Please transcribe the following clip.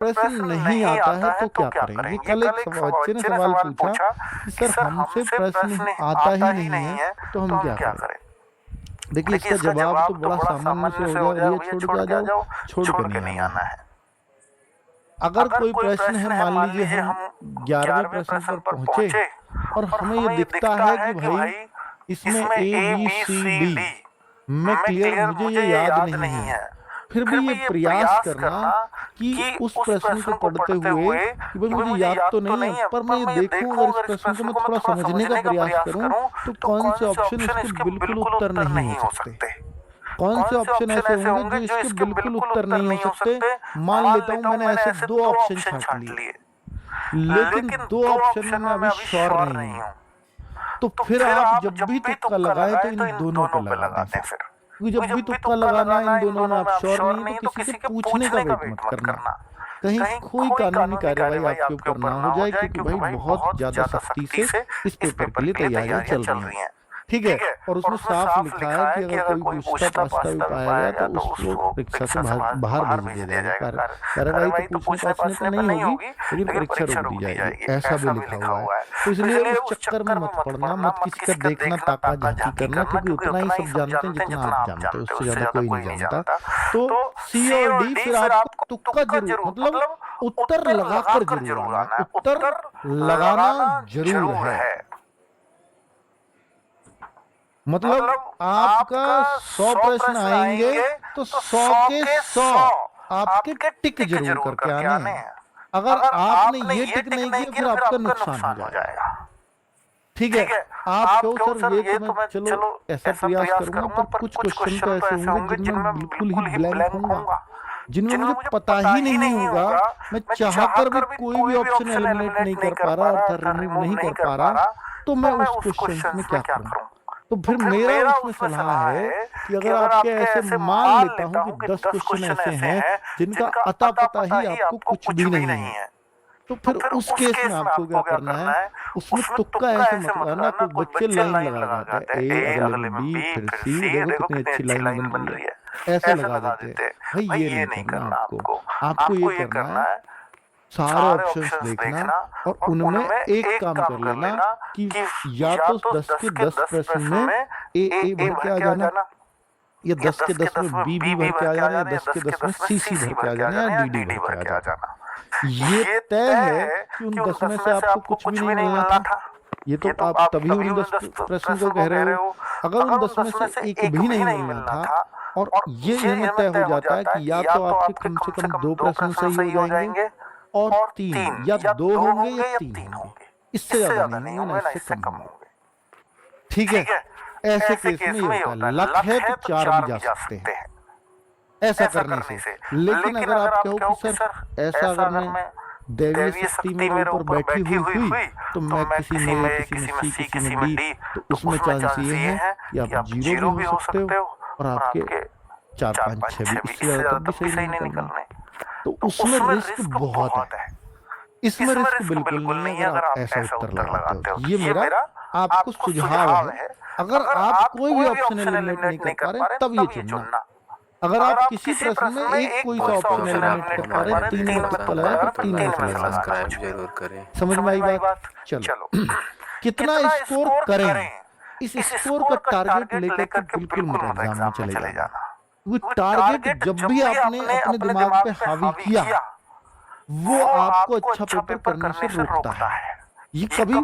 प्रश्न नहीं आता है तो क्या करें? ये कल एक बच्चे ने सवाल पूछा कि सर हमसे प्रश्न आता ही नहीं है तो हम क्या करें? देखिए इसका जवाब तो बड़ा सामान्य से हो गया, भैया छोड़ के आ जाओ, छोड़ के नहीं आना है। अगर कोई प्रश्न है, मान लीजिए हम 11वें प्रश्न पर पहुंचे और हमें ये दिखता है कि भाई इसमें ए बी सी डी मैं क्लियर, मुझे ये याद नहीं है, फिर भी ये प्रयास करना कि उस प्रश्न को पढ़ते हुए कि भाई मुझे याद तो नहीं है पर मैं ये देखूं, अगर इस प्रश्न को मैं थोड़ा समझने का प्रयास करूं तो कौन से ऑप्शन इसके बिल्कुल उत्तर नहीं हो सकते, कौन से ऑप्शन ऐसे होंगे जो इसके बिल्कुल उत्तर नहीं हो सकते। मान लेता हूं मैंने ऐसे 2 ऑप्शन छांट लिए, लेकिन 2 ऑप्शन में मैं अभी श्योर नहीं हूं, तो फिर आप जब भी तुक्का लगाए तो इन दोनों पे लगा दें। फिर क्योंकि जब भी तुक्का लगाना है इन दोनों में आप श्योर नहीं तो किसी से पूछने का वेट मत करना, कहीं कोई कानूनी कार्यवाही आपके ऊपर ना हो जाए, क्योंकि भाई बहुत ज्यादा सख्ती से इस पेपर के लिए तैयारियां चल रही हैं। ठीक है, और उसमें साफ लिखा है कि अगर कोई पूछता पाछता भी पाया गया तो उसको परीक्षा से बाहर भेज दिया जाएगा। कार्रवाई तो पूछने पाछने पे नहीं होगी, लेकिन परीक्षा रोक दी जाएगी, ऐसा भी लिखा हुआ है। तो इसलिए उस चक्कर में मत पड़ना, मत किसी का देखना ताका झांकी करना, क्योंकि उतना ही सब जानते हैं जितना आप जानते हो, उससे ज्यादा कोई नहीं जानता। तो सी और डी फिर आपको तुक्का जरूर, मतलब उत्तर लगाकर जरूर आना, उत्तर लगाना जरूर है। मतलब आपका 100 प्रश्न आएंगे तो 100 के 100 आपके टिक जरूर करके आने हैं। अगर आपने ये टिक नहीं किया फिर आपका नुकसान हो जाएगा। ठीक है, आप क्यों सर ये तो मैं चलो ऐसा प्रयास करूंगा, पर कुछ क्वेश्चन तो ऐसे होंगे जिनमें बिल्कुल ही ब्लैंक होगा, जिनमें मुझे पता ही नहीं होगा, मैं चाहकर भी कोई भी ऑप्शन एलिमिनेट नहीं कर पा रहा, अर्थात रिमूव नहीं कर पा रहा, तो मैं उस क्वेश्चन में क्या करूं? तो फिर मेरा उसमें सलाह है कि अगर आपके ऐसे मान लेता हूं कि 10 क्वेश्चन ऐसे हैं जिनका अता पता ही आपको कुछ भी नहीं है, तो फिर उस केस में आपको क्या करना है, उसमें तुक्का ऐसे मत लगाना। कोई बच्चे लाइन लगा देते हैं, ए अगले में बी फिर सी, देखो कितनी अच्छी लाइन बन रही है, ऐसे लगा देते हैं। भाई ये नहीं करना आपको, आपको ये करना है सारे ऑप्शंस देखना और उनमें एक काम कर लेना कि या तो 10 के 10 प्रश्न में ए भर के आ जाना, या 10 के 10 में बी भर के आ जाना, या 10 के 10 में सी भर के आ जाना, या डी भर के आ जाना। ये तय है कि उन 10 में से आपको कुछ भी नहीं मिलना था, ये तो आप तभी उन 10 प्रश्न को कह रहे हो। अगर उन 10 में से एक भी नहीं मिलना था और ये इनमें तय हो जाता है कि या तो आपके कम से कम 2 प्रश्न सही हो जाएंगे और 3, या 2 होंगे या 3 होंगे, इससे ज्यादा नहीं होंगे ना इससे कम होंगे। ठीक है, ऐसे केस में ये होता है, लक है तो 4 भी जा सकते हैं ऐसा करने से। लेकिन अगर आप कहो कि सर ऐसा अगर मैं दैवीय शक्ति मेरे ऊपर बैठी हुई तो मैं किसी में सी किसी में डी, तो उसमें चांस ये है कि आप 0 भी हो सकते हो और आपके 4 5 6 भी, इससे ज्यादा तब भी सही नहीं निकलने। तो उसमें रिस्क बहुत है, इसमें रिस्क बिल्कुल नहीं है अगर आप ऐसा उत्तर लगाते हो। ये मेरा आपको सुझाव है। अगर आप कोई भी ऑप्शन एलिमिनेट नहीं कर पा रहे तब ये चुनना। अगर आप किसी प्रश्न में एक कोई सा ऑप्शन एलिमिनेट कर पा रहे, 3 में तुक्का लगाया तो 3 में सब्सक्राइब जरूर करें। समझ में आई बात? चलो कितना स्कोर करें, इस स्कोर का टारगेट लेकर के बिल्कुल मत एग्जाम में चले जाना। वो टारगेट जब भी आपने अपने दिमाग पे हावी किया वो आपको अच्छा पेपर करने से रोकता है। ये कभी